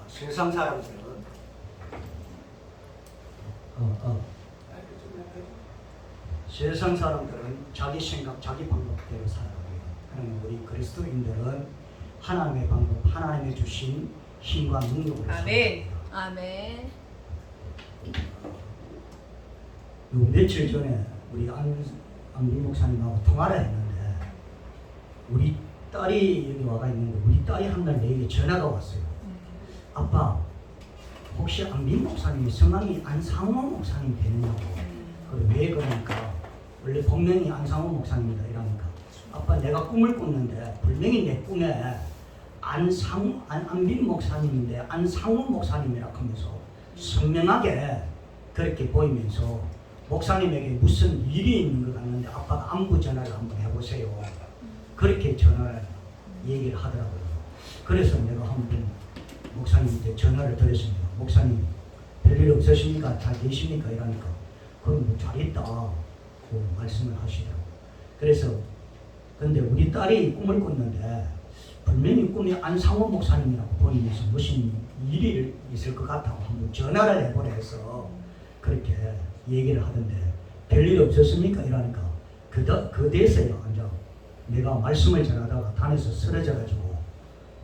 세상 사람들은 세상 사람들은 자기 생각, 자기 방법대로 살아가고요. 그러나 우리 그리스도인들은 하나님의 방법, 하나님의 주신 힘과 능력으로 살아갑니다. 아멘. 요 며칠 전에 우리 안민 목사님하고 통화를 했는데 우리 딸이 여기 와가 있는데 우리 딸이 한 날 내게 전화가 왔어요. 아빠, 혹시 안민 목사님이 성함이 안상호 목사님 되느냐고. 왜 그러니까 원래 본명이 안상호 목사님이다 이러니까 아빠 내가 꿈을 꿨는데 분명히 내 꿈에 안민 목사님인데 안상호 목사님이라 하면서 선명하게 그렇게 보이면서 목사님에게 무슨 일이 있는 것 같는데 아빠가 안부 전화를 한번 해보세요. 그렇게 전화를 얘기를 하더라고요. 그래서 내가 한번 목사님한테 전화를 드렸습니다. 목사님 별일 없으십니까? 잘 계십니까? 이러니까 그럼 뭐 잘 있다 그 말씀을 하시더라고요. 그래서 근데 우리 딸이 꿈을 꿨는데 분명히 꿈이 안상호 목사님이라고 보이면서 무슨 일이 있을 것 같다고 한번 전화를 해보라 해서 그렇게 얘기를 하던데 별일 없었습니까? 이러니까 그대서요. 이제 내가 말씀을 전하다가 단에서 쓰러져가지고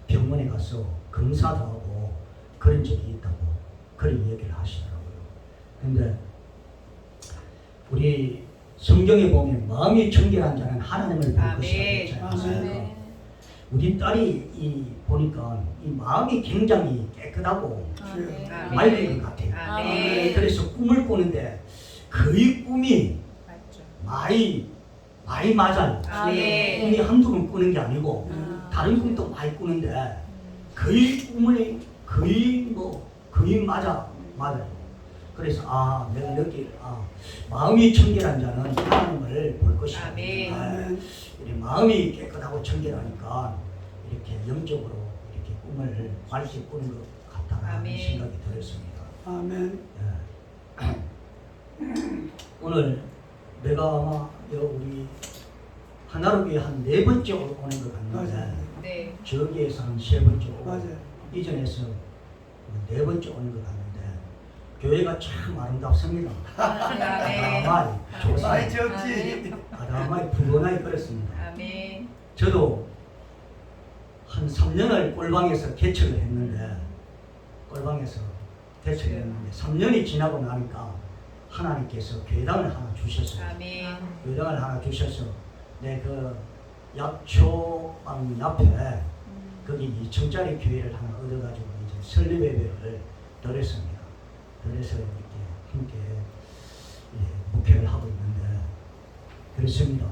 병원에 가서 검사도 하고 그런 적이 있다고 그런 얘기를 하시더라고요. 근데 우리 성경에 보면 마음이 청결한 자는 하나님을 볼 것이라고 했잖아요. 우리 딸이 보니까 이 마음이 굉장히 깨끗하고 맑은 것 같아요. 그래서 꿈을 꾸는데 그 꿈이 많이 맞아요. 꿈이 한두 번 꾸는 게 아니고 다른 꿈도 많이 꾸는데 꿈을 거의 맞아요. 그래서 내가 느끼 마음이 청결한 자는 하나님을 볼 것이다. 마음이 깨끗하고 청결하니까 이렇게 영적으로 이렇게 꿈을 맑게 꾸는 것 같다는 생각이 들었습니다. 아멘. 오늘 내가 아마 우리 하나로교회 한 4번째 오는 것 같는데 저기에서 한 3번째 오고 이전에서 4번째 오는 것 같는데 교회가 참 아름답습니다. 아담하이 좋지. 아담하이 푸근하이 그렇습니다. 저도 한 3년을 꼴방에서 개척을 했는데 3년이 지나고 나니까 하나님께서 교회당을 하나 주셨어요. 교회당을 하나 주셔서 내 그 약초방 옆에 거기 2층짜리 교회를 하나 얻어가지고 이제 설립예배를 드렸습니다. 그래서 이렇게 함께 목회를 하고 있는데 그렇습니다.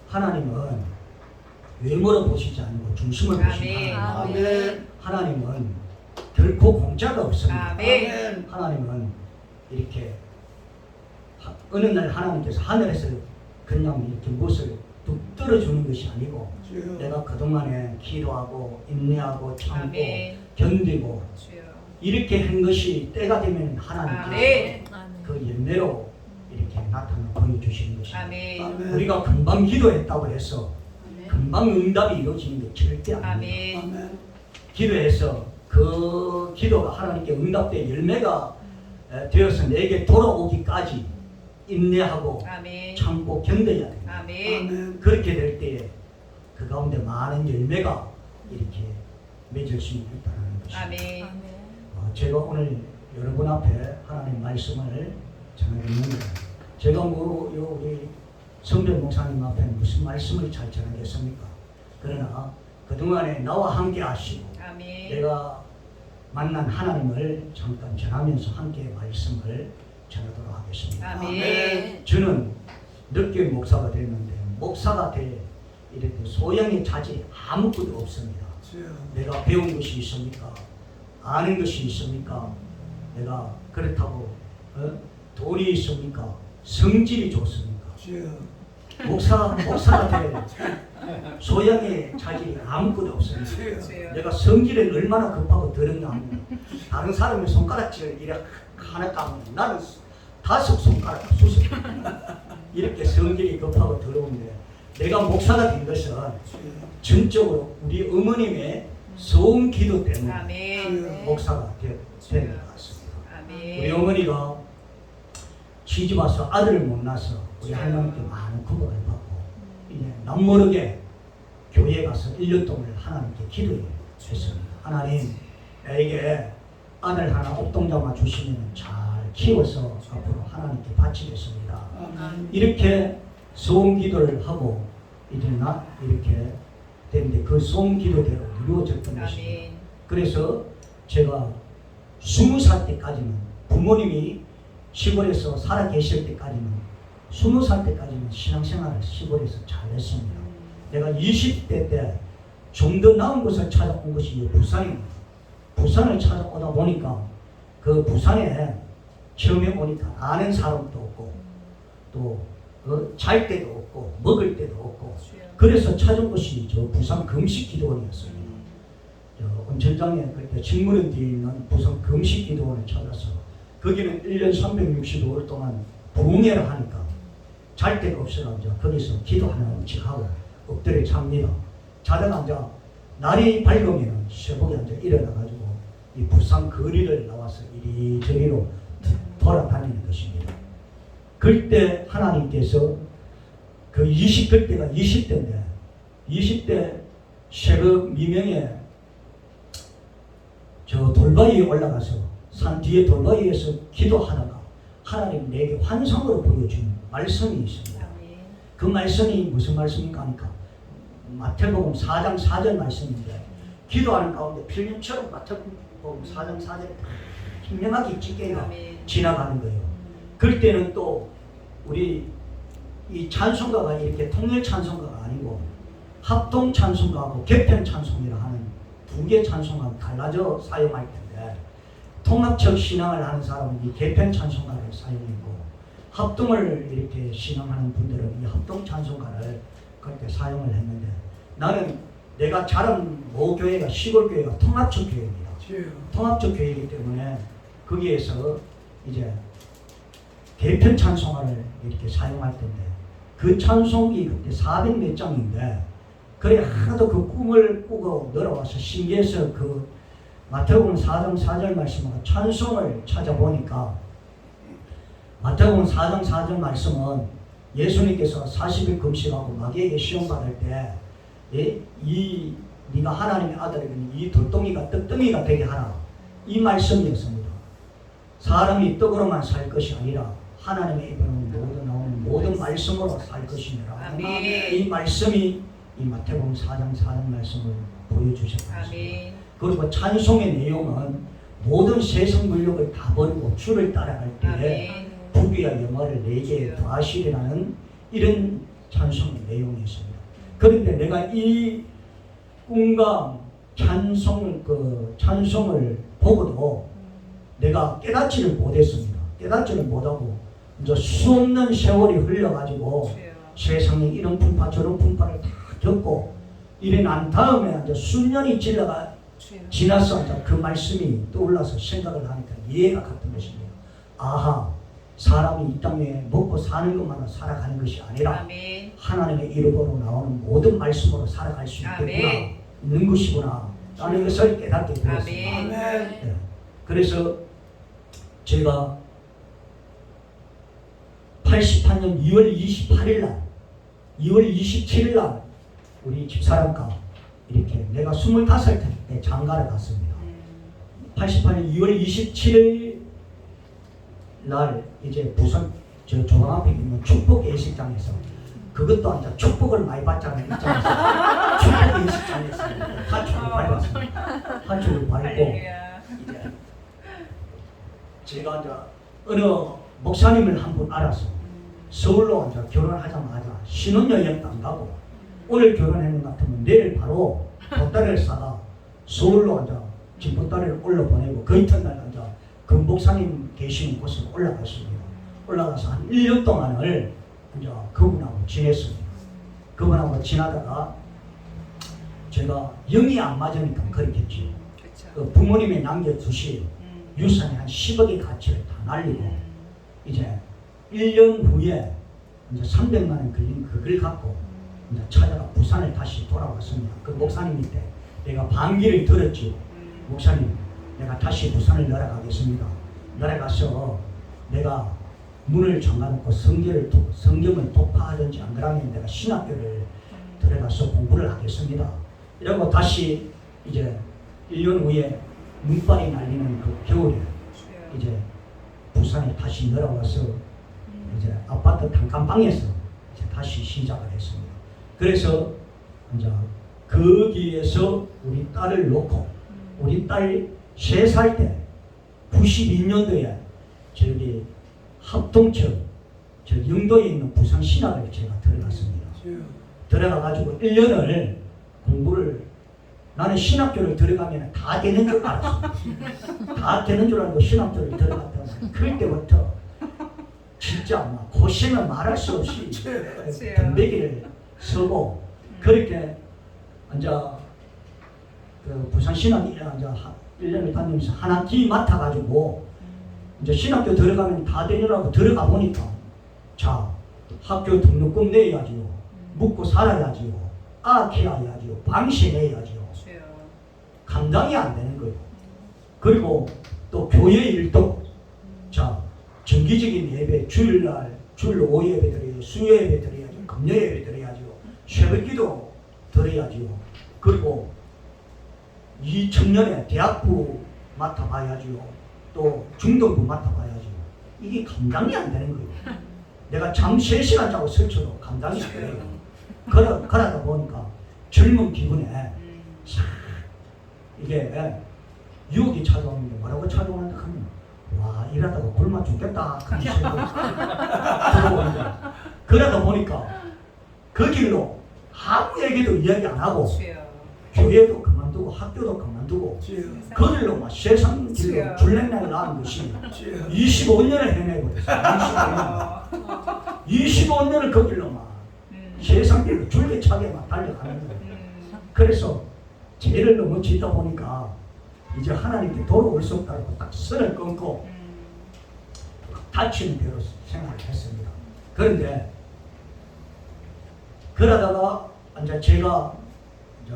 하나님은 외모로 보시지 않고 중심을 보신다. 하나님은 결코 공짜가 없습니다. 하나님은 이렇게 어느 날 하나님께서 하늘에서 그냥 이렇게 무엇을 뚝 떨어주는 것이 아니고 내가 그동안에 기도하고 인내하고 참고 견디고 이렇게 한 것이 때가 되면 하나님께서 그 열매로 이렇게 나타나 보여주시는 것입니다. 우리가 금방 기도했다고 해서 금방 응답이 이루어지는 게 절대 아닙니다. 기도해서 그 기도가 하나님께 응답된 열매가 되어서 내게 돌아오기까지 인내하고 참고 견뎌야 됩니다. 그렇게 될 때에 그 가운데 많은 열매가 이렇게 맺을 수 있다는 것입니다. 제가 오늘 여러분 앞에 하나님 말씀을 전하겠는데 제가 우리 성별 목사님 앞에 무슨 말씀을 잘 전하겠습니까? 그러나 그동안에 나와 함께 하시고 내가 만난 하나님을 잠깐 전하면서 함께 말씀을 전하도록 하겠습니다. 저는 늦게 목사가 됐는데 목사가 될 이렇게 소양의 자질이 아무것도 없습니다. 내가 배운 것이 있습니까? 아는 것이 있습니까? 내가 그렇다고 돈이 있습니까? 성질이 좋습니까? 목사가 될 소양의 자질이 아무것도 없습니다. 내가 성질에 얼마나 급하고 더럽냐 하면 다른 사람의 손가락질을 이렇게 하나 까면 나는 5 손가락 수습. 이렇게 성질이 급하고 더러운데 내가 목사가 된 것은 전적으로 우리 어머님의 소음 기도 때문에 아멘. 목사가 된 것 같습니다. 아멘. 우리 어머니가 시집 와서 아들을 못 낳아서 우리 할머니께 많은 구박을 받고 이제 남모르게 교회에 가서 1년 동안 하나님께 기도했습니다. 하나님, 나에게 아들 하나 옥동자만 주시면 잘 키워서 앞으로 하나님께 바치겠습니다. 이렇게 소음 기도를 하고 이제 이렇게 됐는데 그 소음 기도대로 이루어졌던 것입니다. 아멘. 그래서 제가 20살 때까지는 부모님이 시골에서 살아 계실 때까지는 20살 때까지는 신앙생활을 시골에서 잘 했습니다. 내가 20대 때 좀 더 나은 곳을 찾아온 것이 부산입니다. 부산을 찾아오다 보니까 그 부산에 처음에 오니까 아는 사람도 없고 또 잘 때도 없고 먹을 때도 없고 그래서 찾은 곳이 저 부산 금식기도원이었습니다. 온천장에 그때 직무원 뒤에 있는 부산 금식기도원을 찾아서 거기는 1년 365일 동안 부흥회를 하니까 잘 데가 없어서 이제 거기서 기도하는 음식하고 엎드려 잡니다. 자다가 이제 날이 밝으면 새벽에 이제 일어나가지고 이 부산 거리를 나와서 이리저리로 돌아다니는 것입니다. 그때 하나님께서 그 그때가 20대인데 20대 새벽 미명에 저 돌바위에 올라가서 산 뒤에 돌바위에서 기도하다가 하나님 내게 환상으로 보여준 말씀이 있습니다. 그 말씀이 무슨 말씀인가 하니까 마태복음 4장 4절 말씀인데 기도하는 가운데 필름처럼 마태복음 4장 4절에 분명하게 찌개가 지나가는 거예요. 그럴 때는 또 우리 이 찬송가가 이렇게 통일 찬송가가 아니고 합동 찬송가하고 개편 찬송이라 하는 두 개 찬송가가 갈라져 사용할 텐데 통합적 신앙을 하는 사람은 이 개편 찬송가를 사용하고 합동을 이렇게 신앙하는 분들은 이 합동 찬송가를 그렇게 사용을 했는데 나는 내가 자란 모교회가 시골 교회가 통합적 교회입니다. 통합적 교회이기 때문에 거기에서 이제 개편 찬송가를 이렇게 사용할 텐데 그 찬송이 그때 400몇 장인데 그래 하도 그 꿈을 꾸고 늘어와서 신기해서 그 마태복음 4장 4절 말씀하고 찬송을 찾아보니까 마태복음 4장 4절 말씀은 예수님께서 40일 금식하고 마귀에게 시험 받을 때 네가 하나님의 아들이니 이 돌덩이가 떡덩이가 되게 하라 이 말씀이었습니다. 사람이 떡으로만 살 것이 아니라 하나님의 입에서 나오는 모든 말씀으로 살 것이니라. 이 말씀이 이 마태복음 4장 4절 말씀을 보여주셨습니다. 그리고 찬송의 내용은 모든 세상 물욕을 다 버리고 주를 따라갈 때에 부귀와 영화를 내게 더하시리라는 이런 찬송의 내용이었습니다. 그런데 내가 이 꿈과 찬송을 보고도 내가 깨닫지를 못했습니다. 깨닫지를 못하고 이제 수없는 세월이 흘러가지고 세상에 이런 풍파 저런 풍파를 다 겪고 이래 난 다음에 이제 수년이 지나서 이제 그 말씀이 떠올라서 생각을 하니까 이해가 갔던 것입니다. 아하, 사람이 이 땅에 먹고 사는 것만으로 살아가는 것이 아니라 하나님의 이름으로 나오는 모든 말씀으로 살아갈 수 있는 것이구나 라는 것을 깨닫게 되었습니다. 네. 그래서 제가 88년 2월 28일 날 2월 27일 날 우리 집사람과 이렇게 내가 25살 때 장가를 갔습니다. 88년 2월 27일 날 이제 부산 저 조강 앞에 있는 축복 예식장에서 그것도 이제 축복을 많이 받자는 입장에서 축복 예식장에서 한축을 밟았습니다. 한축을 밟고 이제 제가 이제 어느 목사님을 한 분 알아서 서울로 이제 결혼하자마자 신혼여행도 안 가고 오늘 결혼했는 것 같으면 내일 바로 보따리를 싸가 서울로 이제 집 보따리를 올려보내고 그 이튿날 이제 그 목사님 계시는 곳으로 올라갔습니다. 올라가서 한 1년 동안을 이제 그분하고 지냈습니다. 그분하고 지나다가 제가 영이 안 맞으니까 그렇겠지. 그 부모님이 남겨주신 유산의 한 10억의 가치를 다 날리고 이제 1년 후에 이제 300만 원 걸린 그걸 갖고 이제 찾아가 부산을 다시 돌아왔습니다. 그 목사님 밑에 내가 반기를 들었지. 목사님, 내가 다시 부산을 내려가겠습니다. 내려가서 내가 문을 잠가놓고 성경을 독파하든지 안 그러면 내가 신학교를 들어가서 공부를 하겠습니다. 이러고 다시 이제 1년 후에 눈발이 날리는 그 겨울에 이제 부산에 다시 내려와서 이제 아파트 단칸방에서 이제 다시 시작을 했습니다. 그래서 이제 거기에서 우리 딸을 놓고 우리 딸 3살 때 92년도에 저기 합동청 저 영도에 있는 부산신학을 제가 들어갔습니다. 들어가가지고 1년을 공부를 나는 신학교를 들어가면 다 되는 줄 알았어. 다 되는 줄 알고 신학교를 들어갔다가 그럴 때부터 진짜 막 고생은 말할 수 없이 덤배기를 서고 그렇게 이제 그 부산신학에 이제 1년을 다니면서 한 학기 맡아가지고 이제 신학교 들어가면 다 되느라고 들어가 보니까 자 학교 등록금 내야지요, 묵고 살아야지요, 키워야지요, 방신해야지요. 감당이 안 되는 거예요. 그리고 또 교회 일도 자 정기적인 예배 주일날 주일로 5예배 드려야죠, 수요예배 드려야죠, 금요예배 드려야죠, 새벽기도 드려야지요. 그리고 이 청년의 대학부 맡아봐야지요. 또 중등부 맡아봐야지요. 이게 감당이 안 되는 거예요. 내가 잠 3시간 자고 설쳐도 감당이 안 돼요. 그러다 보니까 젊은 기분에 이게 유혹이 찾아오는데 뭐라고 찾아오는데 하면 와 이러다가 굶어 죽겠다 그런 생각이 들어오는데 그러다 보니까 그 길로 아무 얘기도 이야기 안 하고 교회도 그만두고 학교도 그만두고 그 길로 막 세상 길로 줄랭랭 나는 것이 25년을 헤매버렸어요. 25년을 그 길로 막 세상 길로 줄기차게 막 달려가는 거예요. 그래서 죄를 너무 짓다 보니까 이제 하나님께 돌아올 수 없다고 딱 선을 끊고 다치는 대로 생활을 했습니다. 그런데 그러다가 이제 제가 이제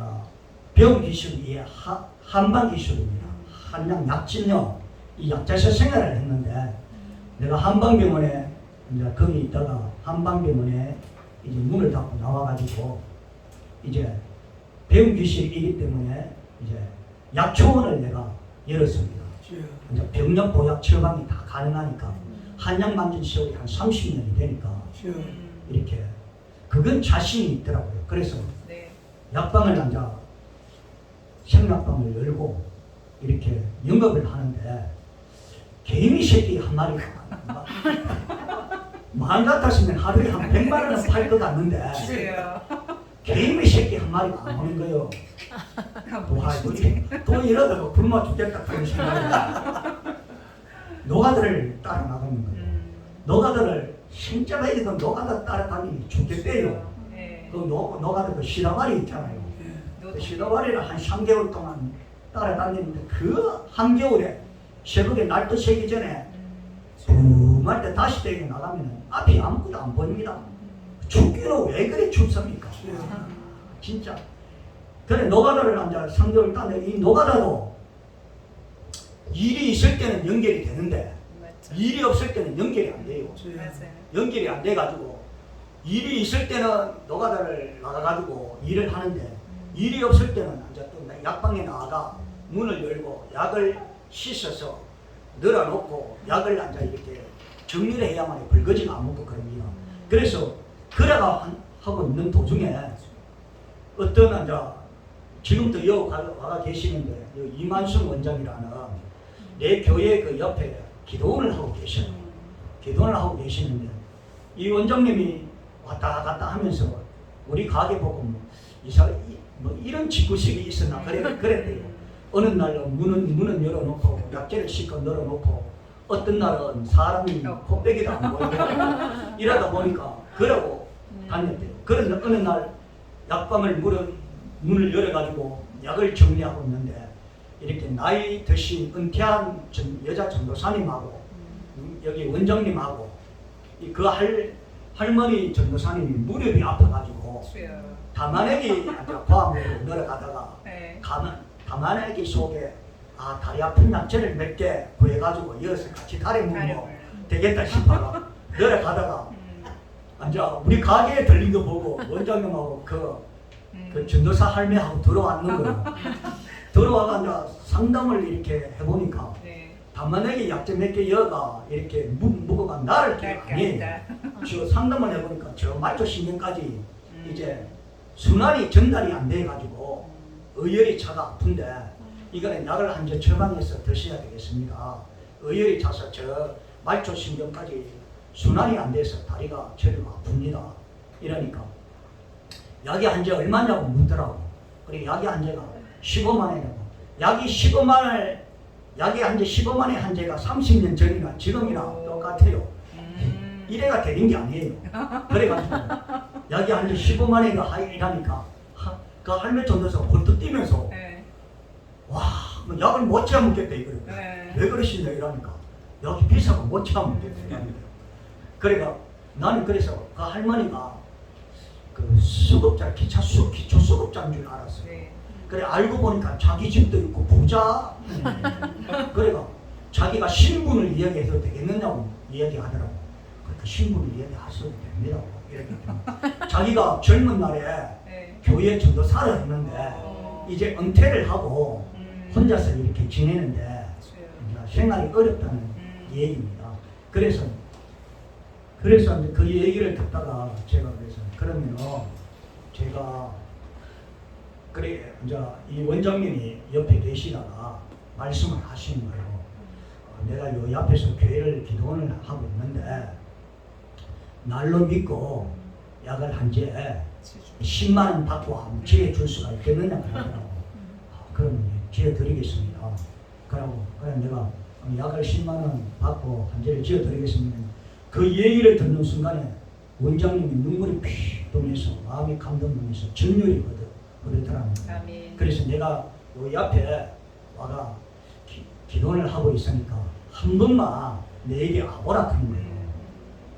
병 기술이 한방 기술입니다. 한양 약진료 이 약자서 생활을 했는데 내가 한방병원에 이제 거기 있다가 한방병원에 이제 문을 닫고 나와가지고 이제 병 기술이기 때문에 이제 약초원을 내가 열었습니다. 이제 병력 보약 처방이 다 가능하니까 한약 만든 세월이 한 30년이 되니까 이렇게 그건 자신이 있더라고요. 그래서 약방을 앉아 생약방을 열고 이렇게 영업을 하는데 개미 새끼 한 마리가 마음 같았으면 하루에 한 100만 원은 팔 것 같는데 개미 새끼 한 마리가 안 오는 거예요. 또 이러다가 굶어 죽겠다 그런 생각이 노가다를 따라 나가는 거예요. 노가다를 진짜가 이거 노가다 따라다니기 죽겠대요. 그 노가다 그 시다발이 있잖아요. 그 시다발이를 한 3개월 동안 따라다니는데 그 한겨울에 새벽에 날도 새기 전에 붐할 때 다시 떼고 나가면 앞이 아무것도 안 보입니다. 춥기로 왜 그래 춥습니까? 진짜. 그래 노가다를 앉아 3개월 따는데 이 노가다도 일이 있을 때는 연결이 되는데 일이 없을 때는 연결이 안 돼요. 연결이 안 돼가지고 일이 있을 때는 노가다를 나가가지고 일을 하는데 일이 없을 때는 이제 또 약방에 나가 문을 열고 약을 씻어서 널어놓고 약을 앉아 이렇게 정리를 해야만 벌거지가 안 먹고 그럽니다. 그래서 그래가 하고 있는 도중에 어떤 이제 지금도 여기 와가 계시는데 이만순 원장이라는 내 교회 그 옆에 기도원을 하고 계셔요. 기도원을 하고 계시는데 이 원장님이 왔다 갔다 하면서 우리 가게 보고 뭐 이런 집구식이 있었나 그랬대요. 어느 날은 문은 열어놓고 약재를 싣고 널어놓고 어떤 날은 사람이 코빼기도 안 보이고 이러다 보니까 그러고 다녔대요. 그런데 어느 날 약방을 문을 열어가지고 약을 정리하고 있는데 이렇게 나이 드신 은퇴한 여자 전도사님하고 여기 원장님하고 그 할머니 전도사님이 무릎이 아파가지고 다만애기 과학으로 내려가다가 네. 다만애기 속에 다리 아픈 약재를 몇 개 구해가지고 이어서 같이 다리 묶으면 되겠다 싶어가 내려가다가 이제 우리 가게에 들린 거 보고 원장님하고 그 전도사 할매하고 들어왔는 거예요. 들어와가 이제 상담을 이렇게 해보니까 네. 다만애기 약재 몇 개 여가 이렇게 묶어가 나를 게 아니에요. 저 상담을 해보니까 저 말초 신경까지 이제 순환이 전달이 안 돼가지고 의열이 차가 아픈데 이거는 약을 한 개 처방해서 드셔야 되겠습니다. 의열이 차서 저 말초 신경까지 순환이 안 돼서 다리가 저리가 아픕니다. 이러니까 약이 한 재 얼마냐고 묻더라고. 그래 약이 한 재가 15만 원이라고. 약이 한 재 15만 원에 한 재가 30년 전이나 지금이나 똑같아요. 이래가 되는 게 아니에요. 그래가지고 약이 한 재 15만 원이가 이라니까 그 할매 전도사 홀떡 뛰면서 네. 와, 뭐 약을 못 참겠다 이거를. 네. 왜 그러시냐 이러니까 약이 비싸고 못 참겠다 이러니까. 그러니까 나는 그래서 그 할머니가 그 수급자 기초 수급자인 줄 알았어요. 네. 그래 알고 보니까 자기 집도 있고 부자. 그래가 자기가 신분을 이야기해도 되겠느냐고 이야기하더라고. 그러니까 신분을 이야기하셔도 됩니다. 이렇게 자기가 젊은 날에 네. 교회 전도사를 했는데 이제 은퇴를 하고 혼자서 이렇게 지내는데 생활이 어렵다는 얘기입니다. 그래서 이제 그 얘기를 듣다가 제가 그래서 그러면 제가 그래 이제 이 원장님이 옆에 계시다가 말씀을 하시는 거예요. 내가 요 옆에서 교회를 기도원을 하고 있는데 날로 믿고 약을 한 재 10만 원 받고 한번 지어줄 수가 있겠느냐 그러더라고. 그러면 지어드리겠습니다. 그러고 그래 내가 약을 10만 원 받고 한 재를 지어드리겠습니다. 그 얘기를 듣는 순간에 원장님이 눈물이 피 도면서 마음이 감동되면서 전율이 그러더라고요. 그래서 내가 요 옆에 와가 기도를 하고 있으니까 한 번만 내게 와보라 하는 거예요.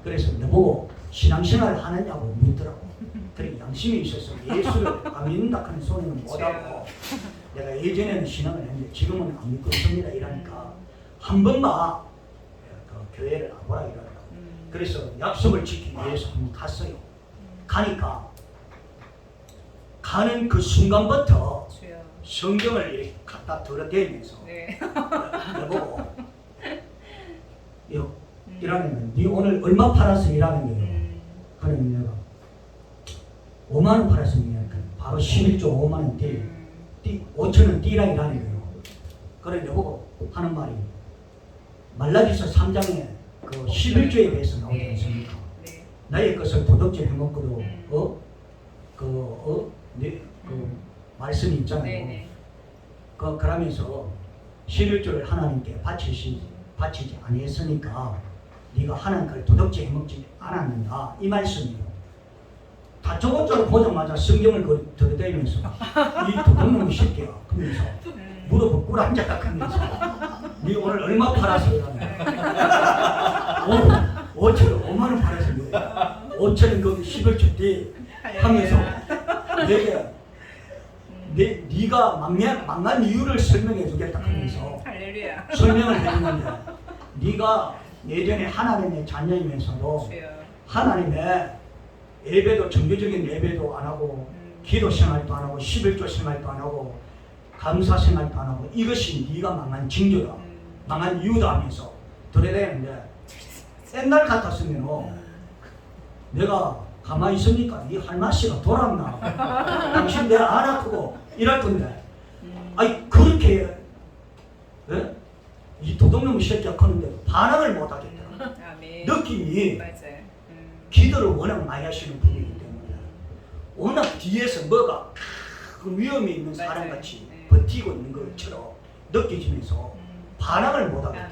그래서 내보고 신앙생활을 하느냐고 묻더라고. 그래 양심이 있어서 예수를 안 믿는다 하는 소리는 못하고 내가 예전에는 신앙을 했는데 지금은 안 믿고 있습니다 이러니까 한 번만 그 교회를 와보라 이러더라고. 그래서 약속을 지키기 위해서 한번 갔어요. 가니까 가는 그 순간부터 성경을 이렇게 갖다 들어대면서 내보고 이러면 네 오늘 얼마 팔아서 일하는 거예요. 그러면 내가 5만 원 팔았으면 바로 11조 5만 원 5천 원 띠라 일하는 거예요. 그래 내보고 하는 말이 말라기서 3장에 그 11조에 대해서 나오지 않습니까? 나의 것을 도둑질 해먹고도 그 말씀이 있잖아요. 그러면서 11조를 하나님께 바치지 아니했으니까 네가 하나님 걸 도둑질 해먹지 않았는가 이 말씀이에요. 다짜고짜로 보자마자 성경을 들이대면서 이 도둑놈의 새끼야 그러면서 무릎을 꿇어앉았다 하면서 네 오늘 얼마 팔아서 그러냐 5천 원 팔아서 그래 5천 원 거기 11조 띠 하면서 네가 망한 이유를 설명해 주겠다 하면서 설명을 해주는데 네가 예전에 하나님의 자녀이면서도 하나님의 예배도 정규적인 예배도 안 하고 기도 생활도 안 하고 11조 생활도 안 하고 감사 생활도 안 하고 이것이 네가 망한 징조다 망한 이유다 하면서 들어대는데 옛날 같았으면 내가 가만히 있으니까 네 할머니가 돌았나 당신 내 안 아프고 이럴 건데 아니 그렇게 이 도둑놈의 새끼가 크는데 반응을 못 하겠더라. 느낌이 기도를 워낙 많이 하시는 분이기 때문에 워낙 뒤에서 뭐가 큰 위험이 있는 사람같이 버티고 있는 것처럼 느껴지면서 반응을 못 하겠더라.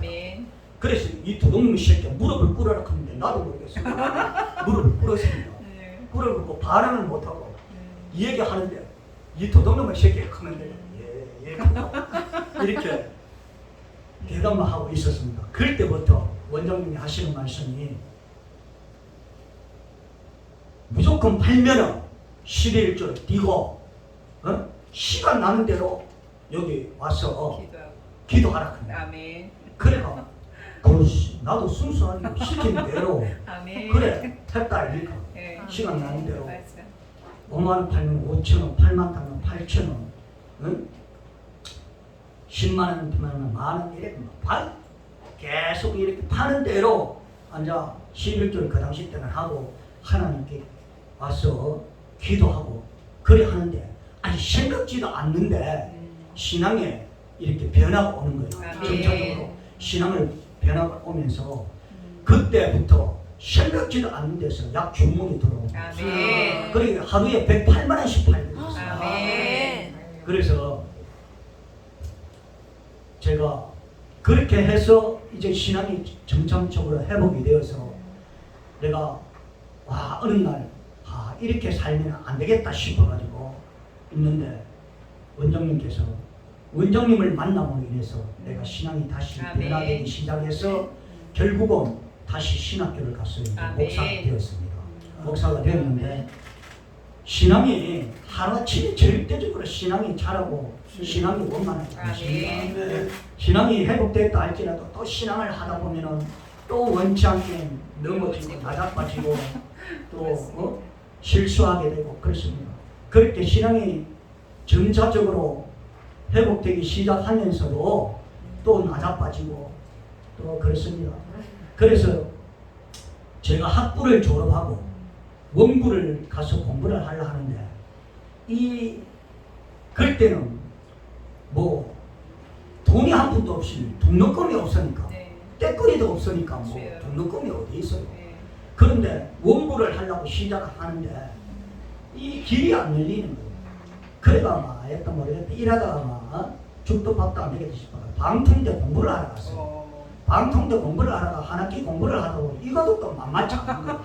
그래서 이 도둑놈의 새끼가 무릎을 꿇으라 하는데 나도 모르겠습니다. 무릎을 꿇었습니다. 무릎을 꿇고 반응을 못 하고 이 얘기하는데 이 도둑놈의 새끼가 크는데 이렇게 대답만 하고 있었습니다. 그럴 때부터 원장님이 하시는 말씀이 무조건 팔면은 11줄 뛰고 시간 나는 대로 여기 와서 기도하라. 아멘. 그래가 나도 순수하게 시킨 대로 아멘. 그래 했다 아닙니까? 네. 시간 나는 대로 맞아. 5만 팔면 5천 원, 8만 팔면 8천 원, 응? 10만 원 팔면 만 원 이렇게 계속 이렇게 파는 대로 앉아 11절 그 당시 때는 하고 하나님께 와서 기도하고 그래 하는데 아니 생각지도 않는데 신앙에 이렇게 변화가 오는 거예요. 점차적으로 신앙을 변화가 오면서 그때부터 생각지도 않는 데서 약 주문이 들어오고 아멘. 그러니까 하루에 108만 원씩 팔고 있어요. 아멘. 그래서 제가 그렇게 해서 이제 신앙이 점차적으로 회복이 되어서 내가 와 어느 날 이렇게 살면 안 되겠다 싶어가지고 있는데 원장님을 만남으로 인해서 내가 신앙이 다시 변화되기 시작해서 결국은 다시 신학교를 갔어요. 목사가 되었습니다. 목사가 되었는데 신앙이 하루아침에 절대적으로 신앙이 자라고 신앙이 원만하지 않습니다. 신앙이 회복됐다 할지라도 또 신앙을 하다 보면은 또 원치 않게 넘어지고 나자빠지고 또 실수하게 되고 그렇습니다. 그렇게 신앙이 점차적으로 회복되기 시작하면서도 또 나자빠지고 또 그렇습니다. 그래서 제가 학부를 졸업하고 원부를 가서 공부를 하려 하는데 그때는 뭐 돈이 한 푼도 없이 등록금이 없으니까 떼거리도 없으니까 뭐 등록금이 어디 있어요. 그런데 원부를 하려고 시작하는데 이 길이 안 열리는 거예요. 그래가 했다 모르겠다 일하다가 죽도 밥도 안 되겠다 싶어서 방통대 공부를 하러 갔어요. 방통대 공부를 하다가 한 학기 공부를 하다 보니 이것도 또 만만치 않은 거예요.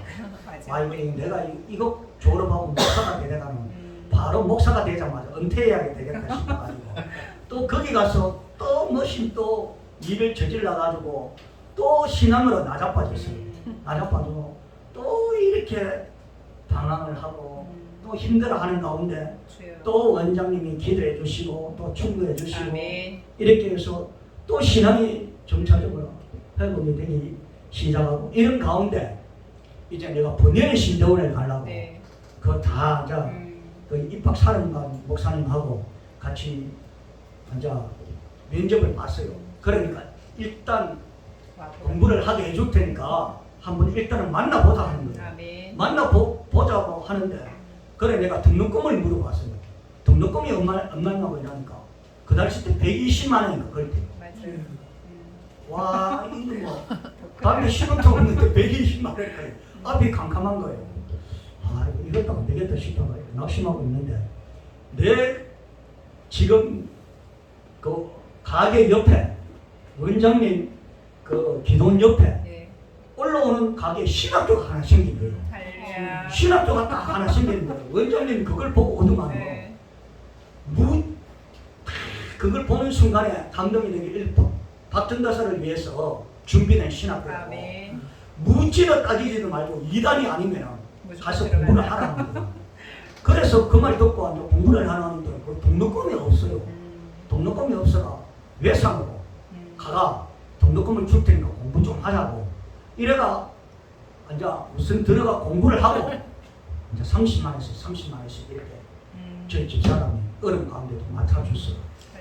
아이고 내가 이거 졸업하고 목사가 되다가는 바로 목사가 되자마자 은퇴해야 되겠다 싶어가지고 또 거기 가서 또 머신 또 일을 저질러 가지고 또 신앙으로 나자빠졌어요. 나자빠지고 또 이렇게 방황을 하고 또 힘들어하는 가운데 또 원장님이 기도해 주시고 또 충고해 주시고 이렇게 해서 또 신앙이 점차적으로 회복이 되기 시작하고 이런 가운데 이제 내가 번외의 신대원을 가려고 그거 다 그 입학 사령관 목사님하고 같이 이제 면접을 봤어요. 그러니까 일단 공부를 하게 해줄 테니까 한번 일단은 만나보자 하는 거예요. 만나보자고 하는데 그래 내가 등록금을 물어봤어요. 등록금이 얼마냐고 이러니까 그 당시 때 120만 원인가 그랬대요. 와 이거 뭐 밤에 시간도 없는데 120만 원까지 앞이 캄캄한 거예요. 이것도 안 되겠다 싶어서 낙심하고 있는데 내 지금 그 가게 옆에 원장님 그 기도원 옆에 올라오는 가게에 신학교가 하나 생긴 거예요. 신학교가 딱 하나 생긴 거예요. 원장님이 그걸 보고 오더만 그걸 보는 순간에 감동이 되기 박전다사를 위해서 준비된 신학교라고 묻지도 따지지도 말고 이단이 아니면 가서 공부를 하라는 거예요. 그래서 그 말 듣고 이제 공부를 하는데 그 등록금이 없어요. 등록금이 없어가 외상으로 가가 등록금을 줄 테니까 공부 좀 하자고 이래가 이제 우선 들어가 공부를 하고 이제 30만 원씩 이렇게 저희 집사람이 어려운 가운데도 맡아줬어요.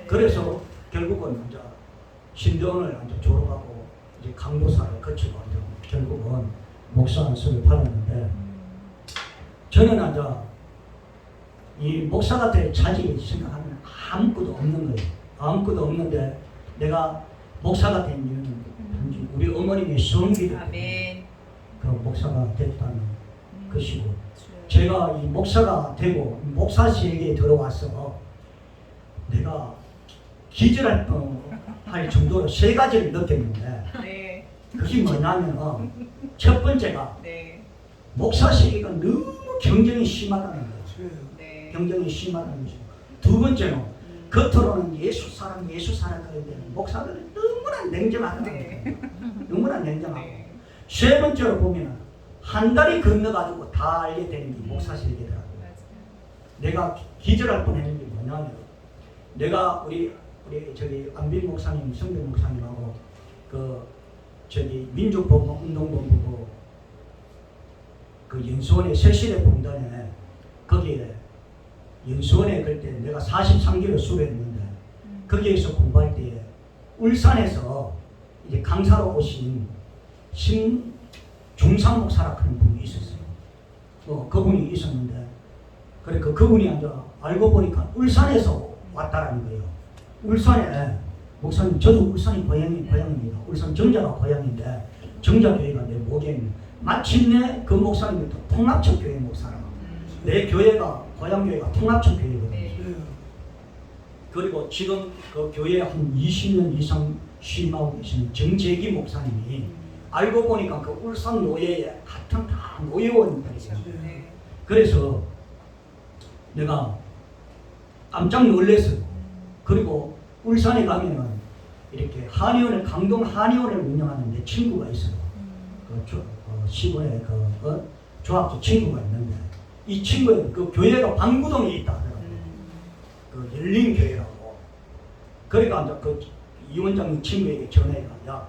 그래서 결국은 이제 신대원을 이제 졸업하고 이제 강도사를 거치고 이제 결국은 목사 안수를 받았는데 저는 이제 이 목사가 될 자질이 생각하면 아무것도 없는 거예요. 아무것도 없는데 내가 목사가 된 이유는 단지 우리 어머님의 성기를 때문에 그 목사가 됐다는 것이고 제가 이 목사가 되고 목사실에 들어와서 내가 기절할 할 정도로 세 가지를 느꼈는데 그게 뭐냐면 첫 번째가 목사실이가 너무 경쟁이 심하다는 거죠. 경쟁이 심하다는 거죠. 두 번째는 겉으로는 예수 사랑 그런데 목사들은 너무나 냉정하다는 거예요. 너무나 냉정하고 세 번째로 보면 한 달이 건너가지고 다 알게 되는 게 목사실이더라고요. 내가 기절할 뻔했는 게 뭐냐면 내가 우리 저기 안빈 목사님, 성대 목사님하고 그 저기 민족보복운동본부 그 연수원에 세실의 봉단에 거기에 연수원에 그때 내가 43개월 수료했는데 거기에서 공부할 때에 울산에서 이제 강사로 오신 중상 목사라 그런 분이 있었어요. 그분이 있었는데 그래 그분이 알고 보니까 울산에서 왔다라는 거예요. 울산에 목사님 저도 울산이 고향입니다. 울산 정자가 고향인데 정자교회가 내 목에는 마침내 그 목사님이 또 통합적 교회 목사라. 내 교회가 고향 교회가 통합적 교회거든요. 네. 그리고 지금 그 교회에 한 20년 이상 쉼하고 계시는 정재기 목사님이 알고 보니까 그 울산 노예에 같은 다 노예원들이에요. 네. 그래서 내가 깜짝 놀랐어요. 그리고 울산에 가면은 이렇게 한의원을 강동 한의원을 운영하는 내 친구가 있어요. 시골에 조합주 친구가 있는데 이 친구의 그 교회가 방구동에 있다 하더라고요. 그 열린 교회라고. 그러니까 이제 그 이 원장님 친구에게 전해가 야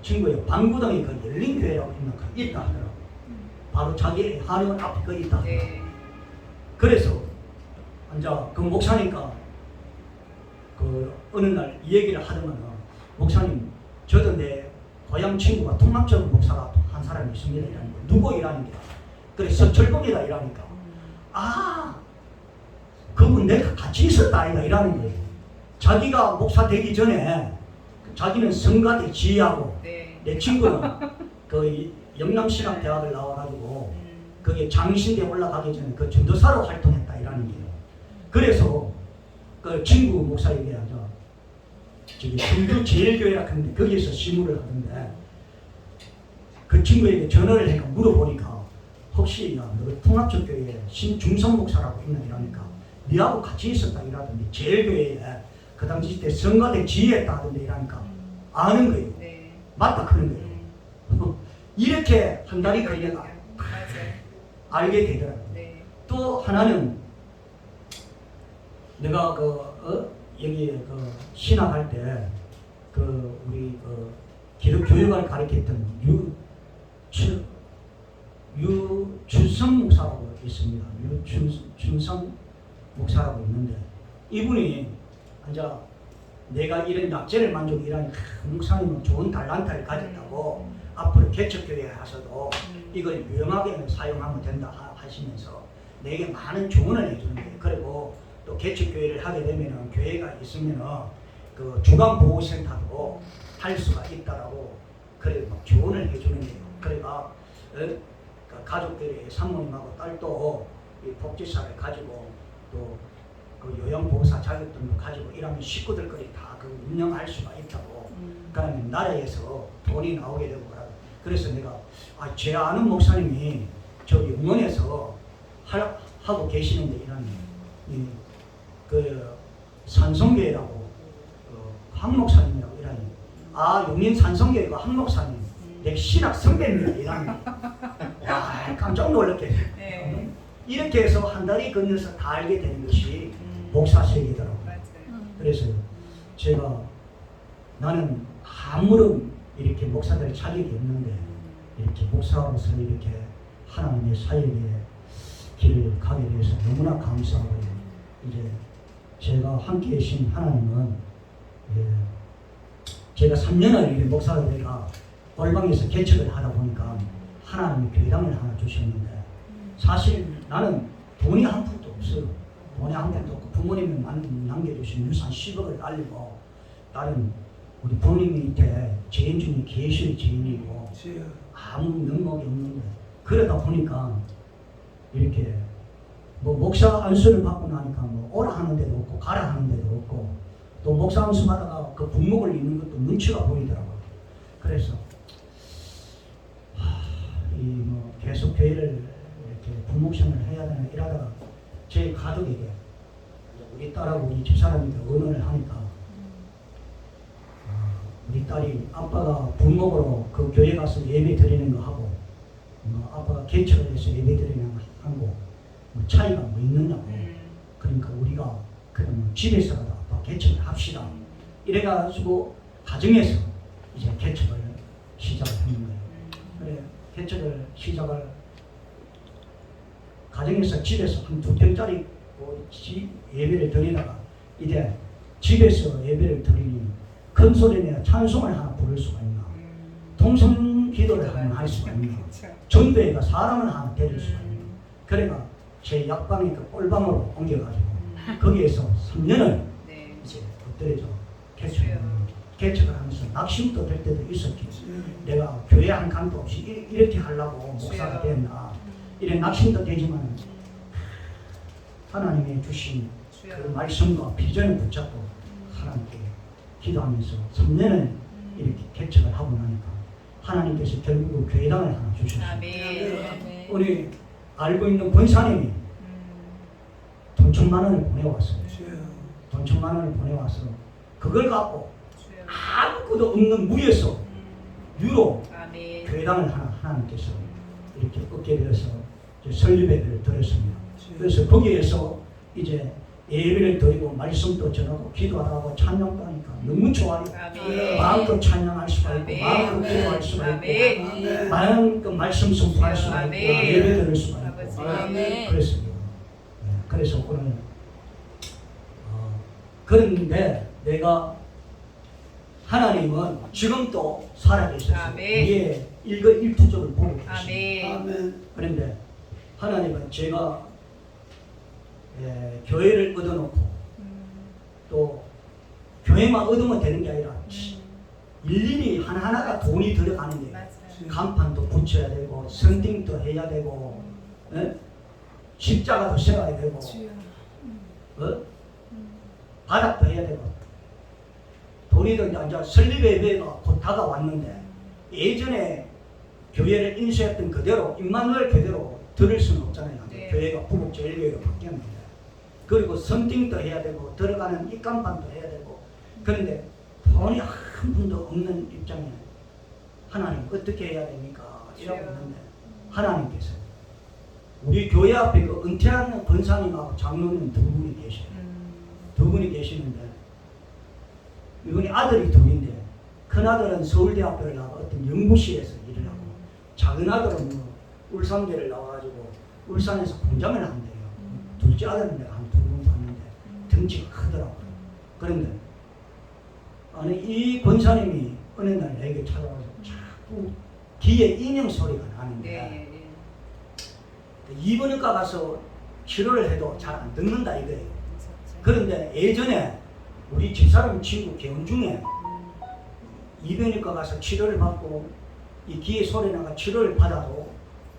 친구야 방구동에 그 열린 교회라고 있다 하더라고. 바로 자기 한의원 앞에 그 있다 하더라고. 네. 그래서 이제 그 목사니까 그 어느 날 이 얘기를 하더만 목사님 저도 내 고향 친구가 통합적 목사가 한 사람이 있습니다 이라는 거. 누구 이라는 게 그래 서철봉이다 이라니까 그분 내가 같이 있었다 아이가 이라는 거예요. 자기가 목사 되기 전에 자기는 성가대 지휘하고 네. 내 친구는 그 영남신학대학을 나와가지고 거기에 장신대 올라가기 전에 그 전도사로 활동했다 이라는 거예요. 그래서 그 친구 목사에게 저기 성주 제일교회라 하는데 거기에서 시무를 하던데 그 친구에게 전화를 해서 물어보니까 혹시 너 통합적 교회에 신중성 목사라고 있나 이러니까 니하고 같이 있었다 이라던데 제일교회에 그 당시 때 성가대 지휘했다 하던데 이러니까 아는 거예요. 네. 맞다 그런 거예요. 이렇게 한 달이 걸려가 맞아요. 알게 되더라고요. 네. 또 하나는 내가 여기 신학할 때 우리 기독교육을 가르쳤던 유춘성 목사라고 있습니다. 유춘성 목사라고 있는데 이분이 이제 내가 이런 약재를 만족이라니 목사님은 좋은 달란트를 가졌다고 앞으로 개척교회에 가서도 이걸 유용하게 사용하면 된다 하시면서 내게 많은 조언을 해주는 거예요. 그리고 또 개척교회를 하게 되면은 교회가 있으면은 그 주간보호센터도 할 수가 있다라고 그래 막 조언을 해주는 거예요. 그러니까 그 가족들이 사모님하고 딸도 이 복지사를 가지고 또 그 요양보호사 자격증도 가지고 이러면 식구들끼리 다 그 운영할 수가 있다고. 그러면 나라에서 돈이 나오게 되고 그러고. 그래서 내가 제 아는 목사님이 저기 응원에서 하고 계시는데 이런 그 산성교회라고 황 목사님이라고 이러니 용인 산성교회가 황 목사님 내 신학 선배입니다 이러니 와 깜짝 놀랐게 네. 이렇게 해서 한 달이 건너서 다 알게 되는 것이 목사 세계더라고요. 맞아요. 그래서 제가 나는 아무런 이렇게 목사들 자격이 없는데 이렇게 목사로서 이렇게 하나님의 사역의 길을 가게 돼서 너무나 감사하고요. 이제 제가 함께 계신 하나님은 제가 3년을 이렇게 목사가 되가 골방에서 개척을 하다 보니까 하나님이 교회당을 하나 주셨는데 사실 나는 돈이 한 푼도 없어요. 돈이 한 푼도 없고 부모님이 남겨주신 유산 10억을 날리고 나는 우리 부모님 밑에 재인 중에 계실 재인이고 아무 면목이 없는데 그러다 보니까 이렇게 목사 안수를 받고 나니까 오라 하는 데도 없고 가라 하는 데도 없고 또 목사 안수 받다가 그 분목을 입는 것도 눈치가 보이더라고요. 그래서 계속 교회를 이렇게 분목생을 해야 되나 이러다가 제 가족에게 우리 딸하고 우리 집사람이가 의논을 하니까 우리 딸이 아빠가 분목으로 그 교회 가서 예배 드리는 거 하고 아빠가 개척을 해서 예배 드리는 거 하고 차이가 뭐 있느냐고 그러니까 우리가 그러면 집에서라도 아빠 개척을 합시다. 이래가지고 가정에서 이제 개척을 시작을 하는 거예요. 그래 개척을 시작을 가정에서 집에서 한 2평짜리 예배를 드리다가 이제 집에서 예배를 드리니 큰 소리 내야 찬송을 하나 부를 수가 있나, 동성 기도를 한번 할 수가 있나, 전도회가 사람을 하나 데릴 수가 있나. 그래가 제 약방이 그 꼴방으로 옮겨가지고 거기에서 3년을 네. 이제 엎드려져 개척을 하면서 낙심도 될 때도 있었지. 내가 교회 한 칸도 없이 이렇게 하려고 목사가 됐나 이런 낙심도 되지만 하나님의 주신 그 말씀과 비전을 붙잡고 하나님께 기도하면서 3년을 이렇게 개척을 하고 나니까 하나님께서 결국 교회당을 하나 주셨습니다. 아멘. 우리 알고 있는 권사님이 돈 1,000,000원을 보내왔어요. 돈 1,000,000원을 보내와서 그걸 갖고 아무것도 없는 무에서 유로 아멘. 교회당을 하나님께서 이렇게 얻게 되어서 설립예배를 드렸습니다. 그래서 거기에서 이제 예배를 드리고 말씀도 전하고 기도하고 찬양도 하니까 너무 좋아요. 아멘. 마음껏 찬양할 수가 있고 아멘. 마음껏 기도할 수가 있고 아멘. 마음껏 말씀 선포할 수가 있고 아멘. 예배 드릴 수가 있고 아멘. 그랬습니다. 그래서 오늘 그런데 내가 하나님은 지금도 살아계셔서 아멘. 우리의 일거일투족을 보고 계십니다. 아멘. 그런데 하나님은 제가 교회를 얻어놓고 또 교회만 얻으면 되는 게 아니라 일일이 하나하나가 돈이 들어가는데 맞아요. 간판도 붙여야 되고 선딩도 해야 되고 십자가도 세워야 되고 바닥도 해야 되고 돈이 든지 이제 설립예배가 곧 다가왔는데 예전에 교회를 인수했던 그대로 임마누엘 교대로 들을 수는 없잖아요. 네. 교회가 부국제일교회로 바뀌었는데 그리고 선팅도 해야 되고 들어가는 입간판도 해야 되고 그런데 돈이 한 푼도 없는 입장에 하나님 어떻게 해야 됩니까? 이라고 했는데 하나님께서 우리 교회 앞에 그 은퇴하는 권사님하고 장로님 두 분이 계셔요. 두 분이 계시는데 이분이 아들이 둘인데 큰아들은 서울대학교를 나가 어떤 연구실에서 일을 하고 작은 아들은 뭐 울산대를 나와가지고 울산에서 공장을 한대요. 둘째 아들은 내가 한 2번 봤는데 덩치가 크더라고요. 그런데 아니 이 권사님이 어느 날 내게 찾아와서 자꾸 귀에 인형 소리가 나는데 입원과 가서 치료를 해도 잘 안 듣는다 이거예요. 그런데 예전에 우리 집사람 친구 개운 중에 이비인후과 가서 치료를 받고 이 귀에 소리 나가 치료를 받아도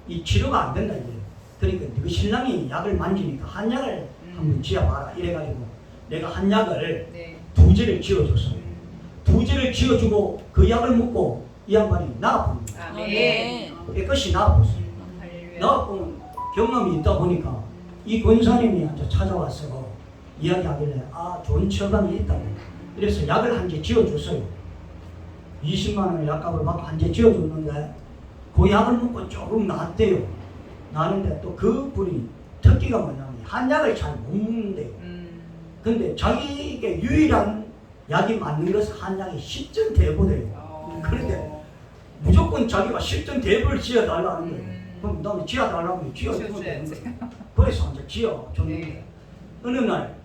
이 치료가 안 된다 이거예요. 그러니까 그 신랑이 약을 만지니까 한약을 한번 지어봐라 이래가지고 내가 한약을 2제를 지어줬어요. 2제를 지어주고 그 약을 먹고 이 양반이 나아봅니다. 아멘. 깨끗이 나아봤어요. 나아보면 경험이 있다 보니까 이 권사님이 이제 찾아와서 이야기하길래 좋은 처방이 있다고 이래서 약을 한 개 지어줬어요. 20만 원의 약값을 받고 한 개 지어줬는데 그 약을 먹고 조금 나았대요. 나는데 또 그 분이 특기가 뭐냐면 한약을 잘 못 먹는데요. 근데 자기에게 유일한 약이 맞는 것은 한약이 10전 대보래요. 그런데 무조건 자기가 10전 대보를 지어달라는 거예요. 그럼 나는 지어달라고 지어주면 되는 거예요. 그래서 이제 지어줬는데 어느 날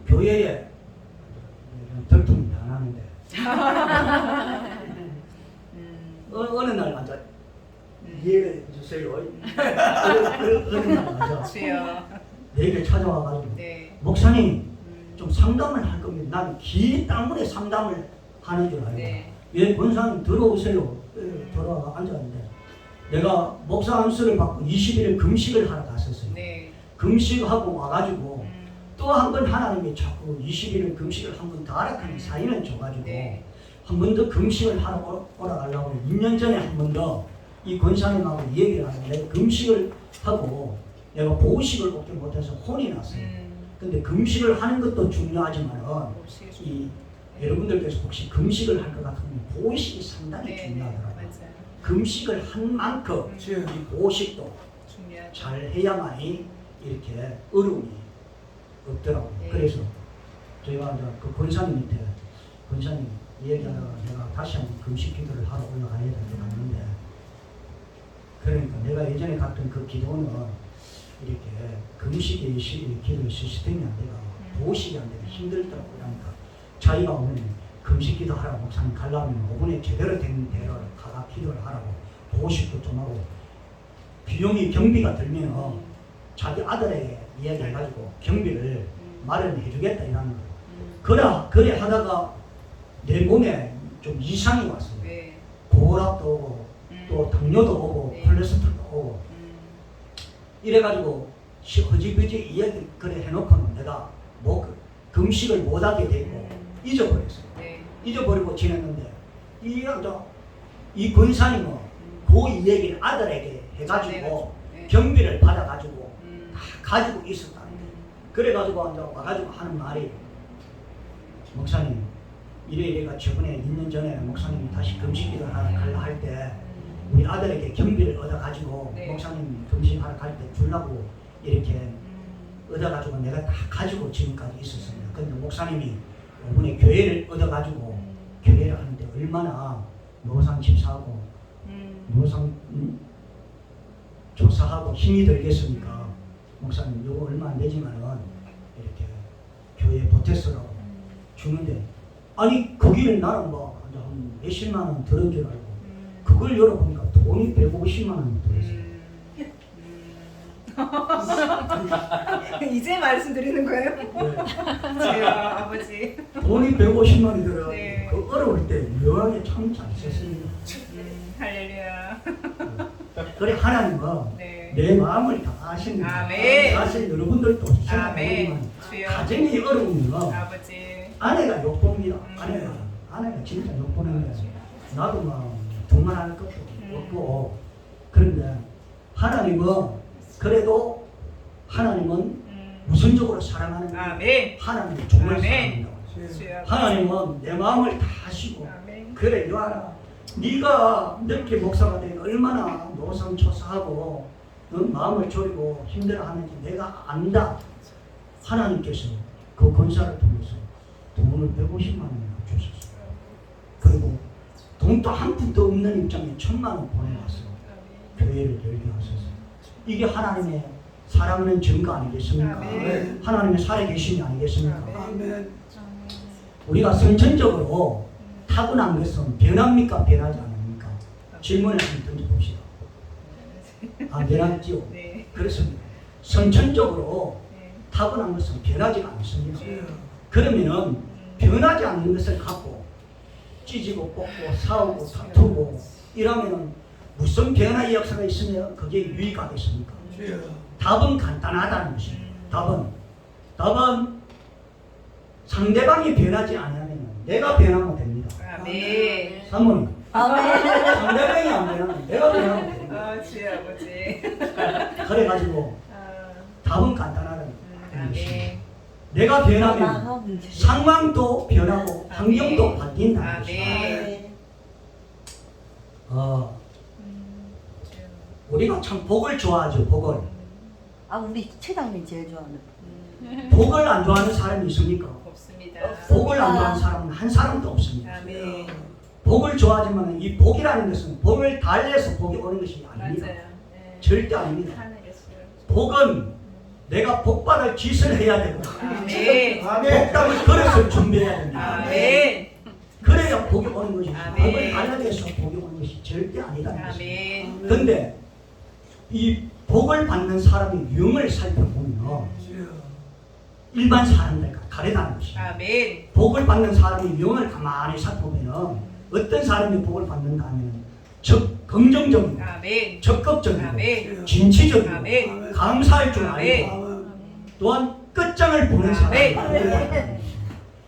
교회에 덜통이 안 하는데 어느 날 앉아 이해를 해주세요. 어느 날 앉아 내게 찾아와가지고 목사님 좀 상담을 할 겁니다. 나는 기 때문에 상담을 하는 줄 알고 예 권사님 들어오세요. 들어와 앉았는데 내가 목사 안수를 받고 20일 금식을 하러 갔었어요. 금식하고 와가지고 또 한 번 하나님이 자꾸 20일을 금식을 한 번 더 하락하는 사인을 줘가지고 한 번 더 금식을 하러 오라가려고 2년 전에 한 번 더 이 권사님하고 얘기를 하는데 금식을 하고 내가 보식을 얻지 못해서 혼이 났어요. 근데 금식을 하는 것도 중요하지만 이 여러분들께서 혹시 금식을 할 것 같으면 보식이 상당히 중요하더라고요. 금식을 한 만큼 이 보식도 잘 해야만이 이렇게 어려움이 없더라고. 네. 그래서 저희가 이제 그 권사님한테 권사님 이 얘기하다가 내가 다시 한번 금식 기도를 하러 올라가야 된다고 갔는데 그러니까 내가 예전에 갔던 그 기도는 이렇게 금식의 기도의 시스템이 안 돼가 보식이 안 되고 힘들더라고. 그러니까 자기가 오늘 금식 기도 하라고 목사님 가려면 5분에 제대로 된 대로 가가 기도를 하라고 보식도 좀 하고 비용이 경비가 들면 자기 아들에게 이야기해가지고 경비를 마련해 주겠다 이러는 거예요. 그래 하다가 내 몸에 좀 이상이 왔어요. 네. 고혈압도 오고 또 당뇨도 오고 네. 콜레스테롤도 오고 이래가지고 허지부지 이야기 그래 해놓고는 내가 뭐 금식을 못하게 되고 잊어버렸어요. 네. 잊어버리고 지냈는데 이 권사님은 그 얘기를 아들에게 해가지고 네. 경비를 받아가지고 다 가지고 있었다는 거예요. 그래가지고 이제 와가지고 하는 말이 목사님 이래가 저번에 2년 전에 목사님이 다시 금식기도 하러 할 때 우리 아들에게 경비를 얻어가지고 네. 목사님 금식하러 갈 때 주려고 이렇게 얻어가지고 내가 다 가지고 지금까지 있었습니다. 근데 목사님이 이번에 교회를 얻어가지고 교회를 하는데 얼마나 노상 집사하고 노상 조사하고 힘이 들겠습니까? 목사님 이거 얼마 안 되지만은 이렇게 교회에 보태서라고 주는데 아니 거기를 나는 뭐 한 몇십만 원 들은 줄 알고 그걸 열어보니까 돈이 150만 원이 들어있어요. 이제 말씀드리는 거예요? 네. 주여 아버지. 돈이 150만 원이 들어요. 네. 그 어려울 때 묘하게 참 잘 썼습니다. 할렐루야. 그래 하나님은 네. 내 마음을 다 아시는 거예요. 아멘. 사실 여러분들도 아멘. 생각해보면 주여. 가정이 어려우면 아버지. 아내가 욕봅니다. 아내가 진짜 욕보는데 나도 막 돈만 할 것도 없고 그런데 하나님은 그래도 하나님은 우선적으로 사랑하는 아멘. 하나님을 정말 아멘. 사랑한다고. 주여. 하나님은 내 마음을 다 아시고 아멘. 그래 요하나 네가 늦게 목사가 되니 얼마나 노성초사하고 마음을 졸이고 힘들어하는지 내가 안다. 하나님께서 그 권사를 통해서 돈을 150만 원이나 주셨어요. 그리고 돈도 한 푼도 없는 입장에 1,000만 원 보내놨어요. 교회를 열게 하셔서 이게 하나님의 사랑하는 증거 아니겠습니까? 아멘. 하나님의 살아계심이 아니겠습니까? 아멘. 우리가 선천적으로 타고난 것은 변합니까? 변하지 않습니까? 질문을 한번 던져봅시다. 아, 변하지요? 네. 그렇습니다. 선천적으로 네. 타고난 것은 변하지가 않습니다. 그러면은 변하지 않는 것을 갖고 찢고 뽑고 싸우고 다투고 이러면은 무슨 변화의 역사가 있으면 그게 유익하겠습니까? 답은 간단하다는 것입니다. 답은 상대방이 변하지 않으면 내가 변하면 됩니다. 아멘. 사모님, 상대방이 안 변하면 내가 변하면 됩니다. 아, 주여 아버지. 그래가지고 아, 답은 간단하다는 것입니다. 아멘. 내가 변하면 상황도 변하고 환경도 아멘. 바뀐다는 것입니다. 아멘. 주여. 우리가 참 복을 좋아하죠. 복을. 우리 최장님 제일 좋아하는. 복을 안 좋아하는 사람이 있습니까? 없습니다. 복을 안 좋아하는 사람은 한 사람도 없습니다. 아멘. 복을 좋아하지만 이 복이라는 것은 복을 달래서 복이 오는 것이 아닙니다. 맞아요. 네. 절대 아닙니다. 하늘에서요. 복은 내가 복받을 짓을 해야 되고 아멘. 복담을 그릇을 준비해야 됩니다. 아멘. 그래야 복이 오는 것이지 아멘. 복을 달래서 복이 오는 것이 절대 아니다는 것입니다. 아멘. 그런데 이 복을 받는 사람의 유형을 살펴보면 일반 사람들과 다르다는 것입니다. 아멘. 복을 받는 사람의 유형을 가만히 살펴보면 어떤 사람이 복을 받는가 하면 긍정적이고 아멘. 적극적이고 아멘. 진취적이고 아멘. 감사할 줄 아멘. 알고 또한 끝장을 보는 사람 아멘.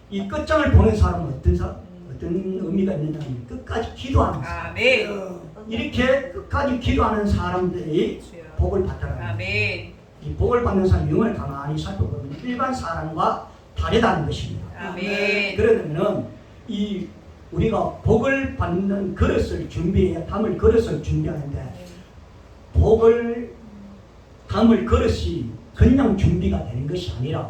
이 끝장을 보는 사람은 어떤 의미가 있느냐면 끝까지 기도하는 사람 아멘. 이렇게 끝까지 기도하는 사람들이 주여. 복을 받더라고요. 아멘. 이 복을 받는 사람 유형을 가만히 살펴보면 일반 사람과 다르다는 것입니다. 아멘. 그러면은 이 우리가 복을 받는 그릇을 준비해야 담을 그릇을 준비하는데 복을 담을 그릇이 그냥 준비가 되는 것이 아니라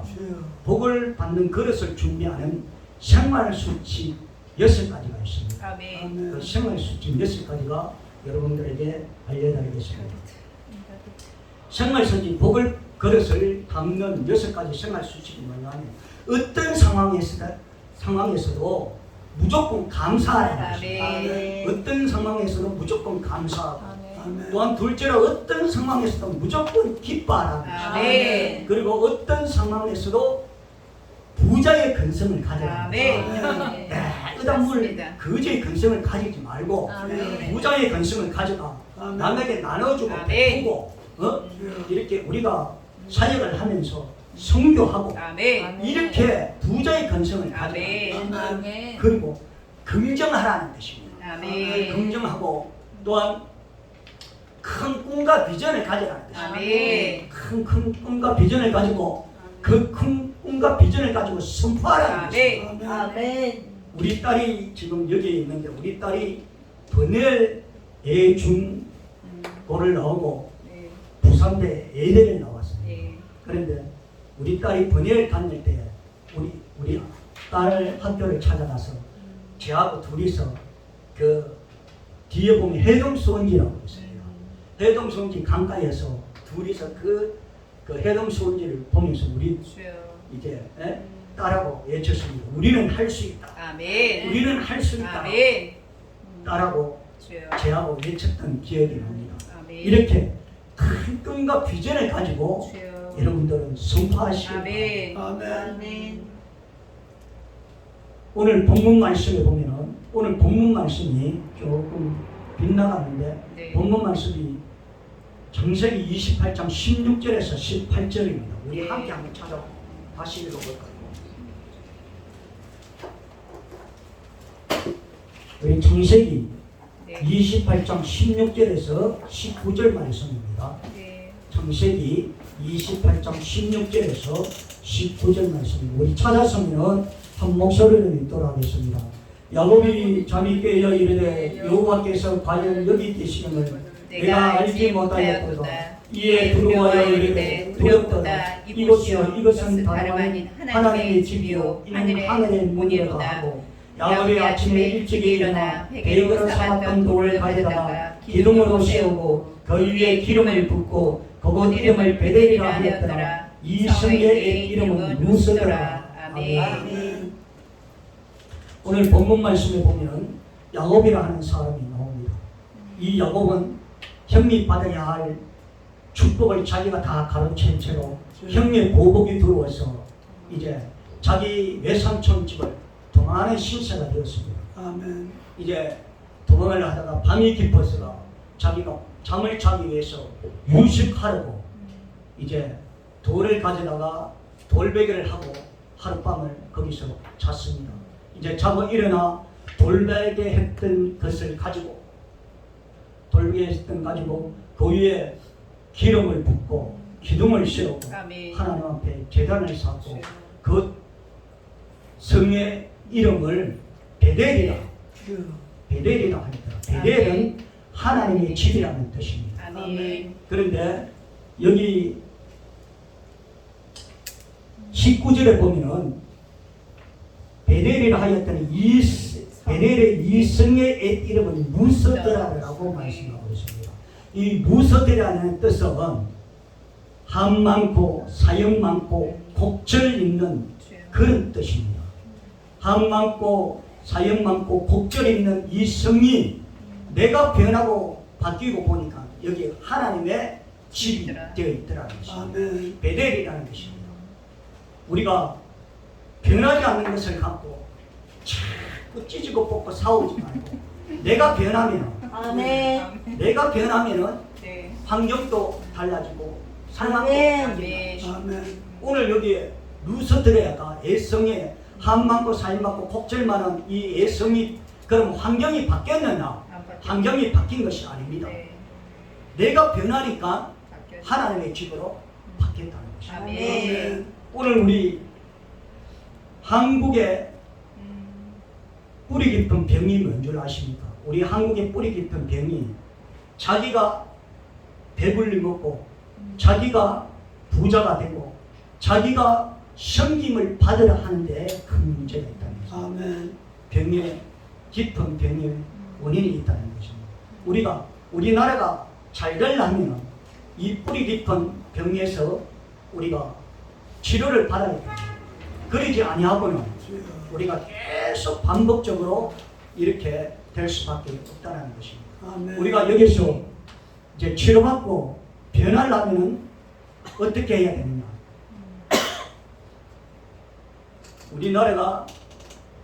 복을 받는 그릇을 준비하는 생활 수칙 6가지가 있습니다. 아멘. 그 생활 수칙 6가지가 여러분들에게 알려드리겠습니다. 생활 수칙 복을 그릇을 담는 6가지 생활 수칙이 뭐냐면 어떤 상황에서도 무조건 감사하라는 것입니다. 아멘. 어떤 상황에서도 무조건 감사하고 아멘. 또한 둘째로 어떤 상황에서도 무조건 기뻐하라는 것입니다. 아멘. 그리고 어떤 상황에서도 부자의 근성을 가져라. 아멘. 의단물 맞습니다. 거지의 근성을 가지지 말고 아멘. 부자의 근성을 가져가 남에게 나눠주고 아멘. 베푸고 이렇게 우리가 사역을 하면서 선교하고 아멘. 이렇게 부자의 근성을 가져가 아멘. 아멘. 그리고 긍정하라는 것입니다. 아멘. 긍정하고 또한 큰 꿈과 비전을 가져라는 것입니다. 아멘. 큰 꿈과 비전을 가지고 그 큰 꿈과 비전을 가지고 선포하라는 것입니다. 아멘. 아멘. 우리 딸이 지금 여기 있는데 우리 딸이 번el 예중고를 나오고 네. 부산대 예대를 나왔습니다. 네. 그런데 우리 딸이 번el 다닐 때 우리 딸 학교를 찾아가서 저하고 둘이서 그 뒤에 보면 해동수원지라고 있어요. 해동수원지 강가에서 둘이서 그 해동수원지를 보면서 우리 주여. 이제 딸하고 외쳤습니다. 우리는 할 수 있다. 아멘. 우리는 할 수 있다. 아멘. 딸하고 주여. 제하고 외쳤던 기억이 납니다. 아멘. 이렇게 큰 꿈과 비전을 가지고 주여. 여러분들은 선포하시기 아멘. 바랍니다. 아멘. 오늘 본문 말씀에 보면은 오늘 본문 말씀이 조금 빗나가는데 네. 본문 말씀이 창세기 28장 16절에서 18절입니다. 우리 네. 함께 한번 찾아 다시 읽어볼까요? 우리 창세기 네. 28장 16절에서 19절 말씀입니다. 네. 창세기 28장 16절에서 19절 말씀입니다. 우리 찾았으면 한 목소리를 읽도록 하겠습니다. 야곱이 잠이 깨어 이르되 여호와께서 과연 여기 계시음을 내가 알지 못하였도다. 이에 두려워하여 이르되 두렵도다. 이곳이요 이것은 다름 아닌 하나님의 집이요 이는 하늘의 문이로다 하고 야곱이 아침에 일찍 일어나 베개로 삼았던 돌을 가져다가 기둥으로 세우고 그 위에 기름을 붓고 그곳 이름을 베델이라 하였더라. 이 성의 이름은 루스더라. 아멘. 오늘 본문 말씀에 보면 야곱이라 하는 사람이 나옵니다. 이 야곱은 형님 받아야 할 축복을 자기가 다 가로챈 채로 형의 보복이 들어와서 이제 자기 외삼촌 집을 도망하는 신세가 되었습니다. 아멘. 이제 도망을 하다가 밤이 깊어서 자기가 잠을 자기 위해서 유식하려고 이제 돌을 가져다가 돌베개를 하고 하룻밤을 거기서 잤습니다. 이제 자고 일어나 돌베개 했던 것을 가지고 돌베개 했던 가지고 그 위에 기름을 붓고 기둥을 세우고 아멘. 하나님 앞에 제단을 쌓고 그 성의 이름을 베델이라 하니까 베델은 하나님의 집이라는 뜻입니다. 아멘. 그런데 여기 19절에 보면은 베델이라 하였더니 베델의 이 성의 이름은 무서드라라고 말씀하고 있습니다. 이 무서드라는 뜻은 함 많고 사역 많고 곡절 있는 그런 뜻입니다. 함 많고 사역 많고 곡절 있는 이 성이 내가 변하고 바뀌고 보니까 여기 하나님의 집이 되어 있더라는 것입니다. 아멘. 베델이라는 것입니다. 우리가 변하지 않는 것을 갖고 자꾸 찢고 뽑고 싸우지 말고 내가 변하면 아멘. 내가 변하면은 네. 환경도 달라지고 상황도 아멘. 달라지고 아멘. 아멘. 오늘 여기에 루스드레가 애성에 한 많고 사인 많고 곡절 많은 이 애성이 그럼 환경이 바뀌었느냐? 환경이 바뀐 것이 아닙니다. 네. 내가 변하니까 바뀌었어요. 하나님의 집으로 바뀌었다는 것입니다. 아멘. 오늘 우리 한국의 뿌리 깊은 병이 뭔 줄 아십니까? 우리 한국의 뿌리 깊은 병이 자기가 배불리 먹고 자기가 부자가 되고 자기가 섬김을 받으려 하는데 큰 문제가 있다는 거죠. 아멘. 병에 깊은 병의 원인이 있다는 것입니다. 우리나라가 잘 되려면 이 뿌리 깊은 병에서 우리가 치료를 받아야 됩니다. 그러지 아니하고는 우리가 계속 반복적으로 이렇게 될 수밖에 없다는 것입니다. 아멘. 우리가 여기서 이제 치료받고 변하려면 어떻게 해야 되느냐? 우리나라가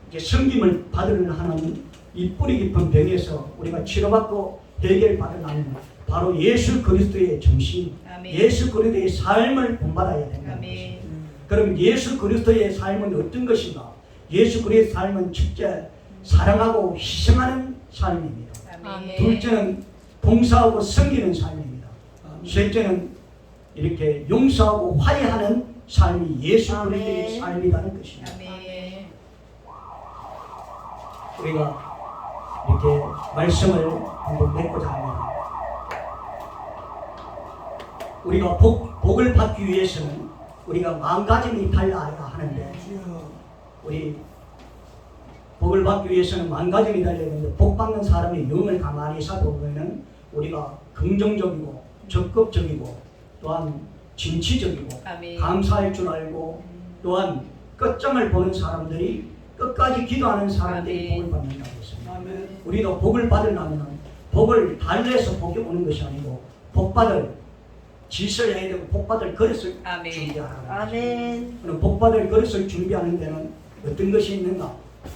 이제 섬김을 받으려 하는 이 뿌리 깊은 병에서 우리가 치료받고 해결받으려면 바로 예수 그리스도의 정신, 아멘. 예수 그리스도의 삶을 본받아야 된다는 아멘. 것입니다. 그럼 예수 그리스도의 삶은 어떤 것인가? 예수 그리스도의 삶은 첫째, 사랑하고 희생하는 삶입니다. 아멘. 둘째는 봉사하고 섬기는 삶입니다. 셋째는 이렇게 용서하고 화해하는 삶이 예수 그리스도의 아멘. 삶이라는 것입니다. 아멘. 우리가 이렇게 말씀을 한번 맺고자 합니다. 우리가 복을 받기 위해서는 우리가 마음가짐이 달라야 하는데 우리 복을 받기 위해서는 마음가짐이 달려야 되는데 복 받는 사람의 영을 가만히 살펴보면 우리가 긍정적이고 적극적이고 또한 진취적이고 아멘. 감사할 줄 알고 또한 끝장을 보는 사람들이 끝까지 기도하는 사람들이 아멘. 복을 받는다고 했습니다. 아멘. 우리도 복을 받으려면 복을 달래서 복이 오는 것이 아니고 복받을 짓을 해야 되고 복받을 그릇을 아멘. 준비하라는 아멘. 것입니다. 복받을 그릇을 준비하는 데는 어떤 것이 있는가?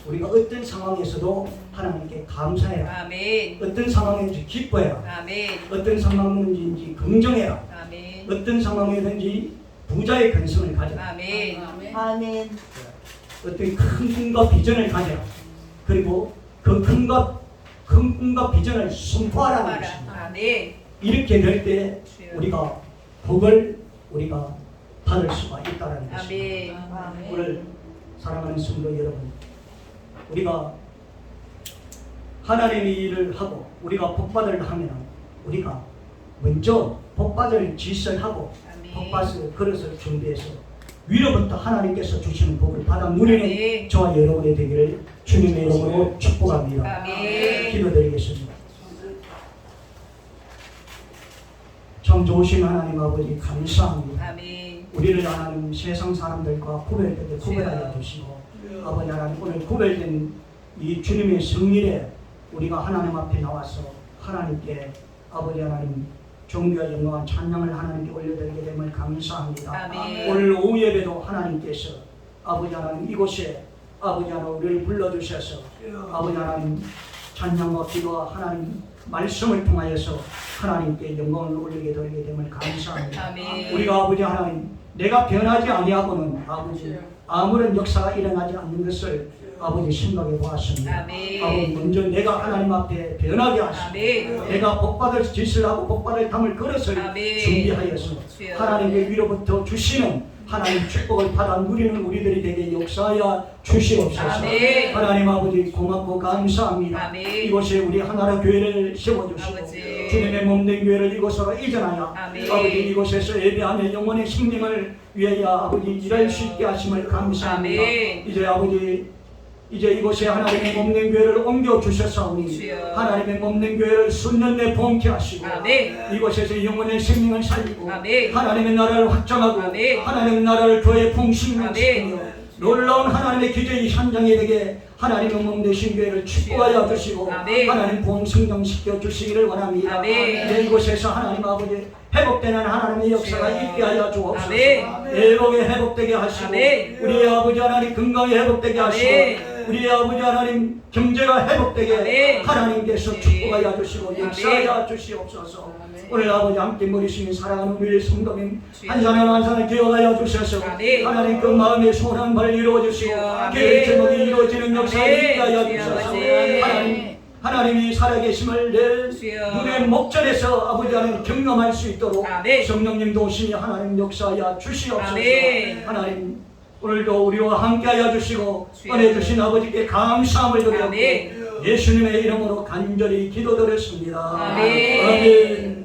우리가 어떤 상황에서도 하나님께 감사해라. 아멘. 어떤 상황인지 기뻐해라. 아멘. 어떤 상황인지 긍정해라. 아멘. 어떤 상황이든지 부자의 근성을 가져라. 아멘. 아멘. 어떤 큰 꿈과 비전을 가져라. 그리고 그 큰 꿈과 비전을 선포하라는 것입니다. 아멘. 이렇게 될 때 우리가 복을 우리가 받을 수가 있다는 것입니다. 아멘. 아멘. 오늘 사랑하는 성도 여러분, 우리가 하나님의 일을 하고 우리가 복받을 하면 우리가 먼저 복받을 짓을 하고 아멘. 복받을 그릇을 준비해서 위로부터 하나님께서 주시는 복을 받아 누리는 아멘. 저와 여러분이 되기를 주님의 이름으로 축복합니다. 아멘. 기도드리겠습니다. 참 좋으신 하나님 아버지 감사합니다. 아멘. 우리를 하나님 세상 사람들과 구별되게 구별하여 주시고 아버지 하나님 오늘 구별된 이 주님의 성일에 우리가 하나님 앞에 나와서 하나님께 아버지 하나님 존귀와 영광한 찬양을 하나님께 올려드리게 됨을 감사합니다. 아멘. 오늘 오후 예배도 하나님께서 아버지 하나님 이곳에 아버지 하나님 우리를 불러주셔서 아버지 하나님 찬양과 기도와 하나님 말씀을 통하여서 하나님께 영광을 올리게 되게 됨을 감사합니다. 아멘. 우리가 아버지 하나님 내가 변하지 아니하고는 아버지 아무런 역사가 일어나지 않는 것을 아버지 생각해 보았습니다. 아멘. 아버지 먼저 내가 하나님 앞에 변하게 하시고 아멘. 내가 복받을 짓을 하고 복받을 담을 그릇을 아멘. 준비하여서 주여. 하나님의 위로부터 주시는 하나님 축복을 받아 누리는 우리들이 되게 역사하여 주시옵소서. 아멘. 하나님 아버지 고맙고 감사합니다. 아멘. 이곳에 우리 하나라 교회를 세워주시고 아버지. 주님의 몸된 교회를 이곳으로 이전하여 아멘. 아버지 이곳에서 예배하며 영혼의 생명을 위하여 아버지 일할 수 있게 하심을 감사합니다. 아멘. 이제 아버지 이제 이곳에 하나님의 몸된 교회를 옮겨 주셨사오니 주여. 하나님의 몸된 교회를 수년 내 봉케 하시고 아멘. 이곳에서 영혼의 생명을 살리고 아멘. 하나님의 나라를 확장하고 아멘. 하나님의 나라를 교회 풍성하시며 아멘. 놀라운 하나님의 기적의 현장에 되게 하나님의 몸 되신 교회를 축복하여 주시고 아멘. 하나님 보험 성장시켜 주시기를 원합니다. 아멘. 이제 이곳에서 하나님 아버지 회복되는 하나님의 역사가 주여. 있게 하여 주옵소서. 아멘. 애복에 회복되게 하시고 아멘. 우리 아버지 하나님 건강에 회복되게 하시고 아멘. 우리 아버지 하나님 경제가 회복되게 아멘. 하나님께서 아멘. 축복하여 주시고 아멘. 역사하여 주시옵소서. 아멘. 오늘 아버지 함께 머리쓰는 사랑하는 우리 성도님 주여. 한 사람 한 사람 기억하여 주셔서 아멘. 하나님 그 마음의 소원한 바를 이루어 주시고 주여. 아멘. 계획 제목이 이루어지는 역사를 아멘. 있게 하여 주여. 주셔서 아멘. 하나님이 살아계심을 내 주여. 눈의 목전에서 아버지 하나님 경험할 수 있도록 아멘. 성령님 도우시니 하나님 역사하여 주시옵소서. 아멘. 하나님 오늘도 우리와 함께하여 주시고 주여. 은혜 주신 아버지께 감사함을 드렸고 아멘. 예수님의 이름으로 간절히 기도드렸습니다. 아멘. 아멘.